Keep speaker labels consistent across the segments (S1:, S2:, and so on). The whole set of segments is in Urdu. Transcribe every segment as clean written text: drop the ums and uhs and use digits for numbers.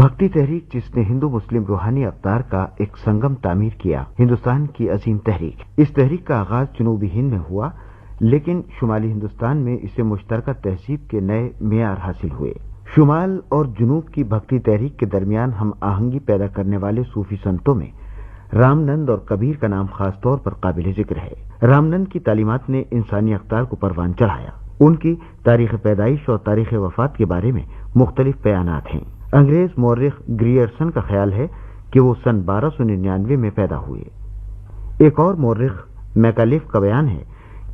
S1: بھکتی تحریک جس نے ہندو مسلم روحانی اقدار کا ایک سنگم تعمیر کیا، ہندوستان کی عظیم تحریک۔ اس تحریک کا آغاز جنوبی ہند میں ہوا، لیکن شمالی ہندوستان میں اسے مشترکہ تہذیب کے نئے معیار حاصل ہوئے۔ شمال اور جنوب کی بھکتی تحریک کے درمیان ہم آہنگی پیدا کرنے والے صوفی سنتوں میں رامنند اور کبیر کا نام خاص طور پر قابل ذکر ہے۔ رامنند کی تعلیمات نے انسانی اقدار کو پروان چڑھایا۔ ان کی تاریخ پیدائش اور تاریخ وفات کے بارے میں مختلف بیانات ہیں۔ انگریز مورخ گریئرسن کا خیال ہے کہ وہ سن 1299 میں پیدا ہوئے۔ ایک اور مورخ میکالیف کا بیان ہے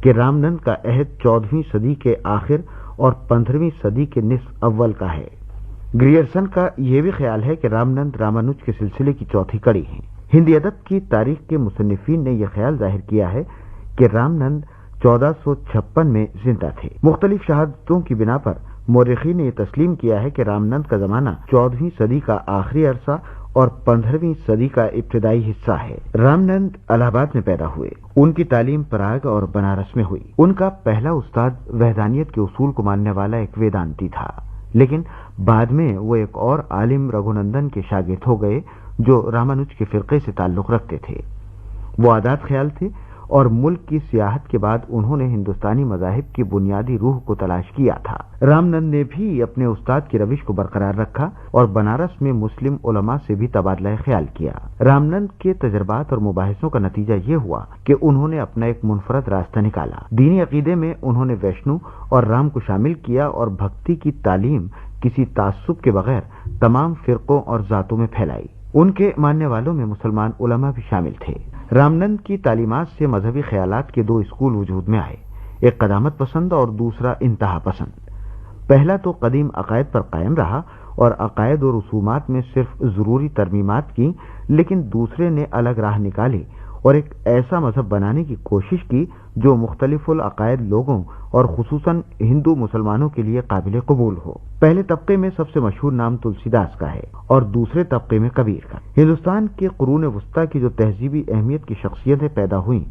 S1: کہ رامنند کا عہد 14ویں صدی کے آخر اور 15ویں صدی کے نصف اول کا ہے۔ گریئرسن کا یہ بھی خیال ہے کہ رامنند رامانج کے سلسلے کی چوتھی کڑی ہیں۔ ہندی ادب کی تاریخ کے مصنفین نے یہ خیال ظاہر کیا ہے کہ رامنند 1456 میں زندہ تھے۔ مختلف شہادتوں کی بنا پر مورخین نے یہ تسلیم کیا ہے کہ رامنند کا زمانہ 14ویں صدی کا آخری عرصہ اور 15ویں صدی کا ابتدائی حصہ ہے۔ رامنند الہ آباد میں پیدا ہوئے۔ ان کی تعلیم پراگ اور بنارس میں ہوئی۔ ان کا پہلا استاد وحدانیت کے اصول کو ماننے والا ایک ویدانتی تھا، لیکن بعد میں وہ ایک اور عالم رگھونندن کے شاگرد ہو گئے جو رامانج کے فرقے سے تعلق رکھتے تھے۔ وہ آزاد خیال تھے اور ملک کی سیاحت کے بعد انہوں نے ہندوستانی مذاہب کی بنیادی روح کو تلاش کیا تھا۔ رامنند نے بھی اپنے استاد کی روش کو برقرار رکھا اور بنارس میں مسلم علماء سے بھی تبادلہ خیال کیا۔ رامنند کے تجربات اور مباحثوں کا نتیجہ یہ ہوا کہ انہوں نے اپنا ایک منفرد راستہ نکالا۔ دینی عقیدے میں انہوں نے ویشنو اور رام کو شامل کیا اور بھکتی کی تعلیم کسی تعصب کے بغیر تمام فرقوں اور ذاتوں میں پھیلائی۔ ان کے ماننے والوں میں مسلمان علماء بھی شامل تھے۔ رامنند کی تعلیمات سے مذہبی خیالات کے دو اسکول وجود میں آئے، ایک قدامت پسند اور دوسرا انتہا پسند۔ پہلا تو قدیم عقائد پر قائم رہا اور عقائد و رسومات میں صرف ضروری ترمیمات کی، لیکن دوسرے نے الگ راہ نکالی اور ایک ایسا مذہب بنانے کی کوشش کی جو مختلف العقائد لوگوں اور خصوصاً ہندو مسلمانوں کے لیے قابل قبول ہو۔ پہلے طبقے میں سب سے مشہور نام تلسی داس کا ہے اور دوسرے طبقے میں کبیر کا۔ ہندوستان کے قرون وسطیٰ کی جو تہذیبی اہمیت کی شخصیتیں پیدا ہوئیں،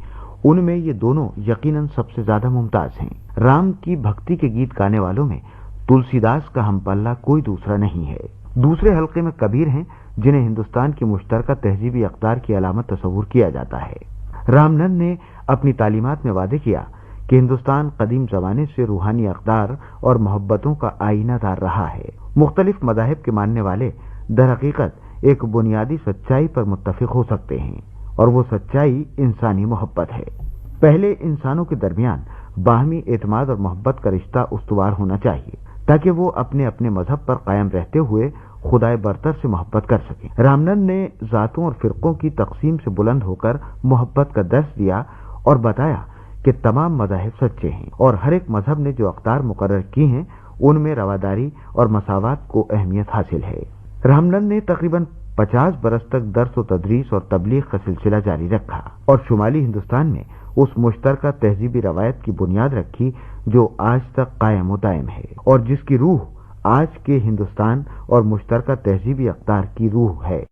S1: ان میں یہ دونوں یقیناً سب سے زیادہ ممتاز ہیں۔ رام کی بھکتی کے گیت گانے والوں میں تلسی داس کا ہم پلہ کوئی دوسرا نہیں ہے۔ دوسرے حلقے میں کبیر ہیں جنہیں ہندوستان کی مشترکہ تہذیبی اقدار کی علامت تصور کیا جاتا ہے۔ رامنند نے اپنی تعلیمات میں وعدے کیا کہ ہندوستان قدیم زمانے سے روحانی اقدار اور محبتوں کا آئینہ دار رہا ہے۔ مختلف مذاہب کے ماننے والے در حقیقت ایک بنیادی سچائی پر متفق ہو سکتے ہیں، اور وہ سچائی انسانی محبت ہے۔ پہلے انسانوں کے درمیان باہمی اعتماد اور محبت کا رشتہ استوار ہونا چاہیے تاکہ وہ اپنے اپنے مذہب پر قائم رہتے ہوئے خدائے برتر سے محبت کر سکیں۔ رامنند نے ذاتوں اور فرقوں کی تقسیم سے بلند ہو کر محبت کا درس دیا اور بتایا کہ تمام مذاہب سچے ہیں اور ہر ایک مذہب نے جو اقدار مقرر کی ہیں ان میں رواداری اور مساوات کو اہمیت حاصل ہے۔ رامنند نے تقریباً 50 برس تک درس و تدریس اور تبلیغ کا سلسلہ جاری رکھا اور شمالی ہندوستان میں اس مشترکہ تہذیبی روایت کی بنیاد رکھی جو آج تک قائم و دائم ہے اور جس کی روح آج کے ہندوستان اور مشترکہ تہذیبی اقدار کی روح ہے۔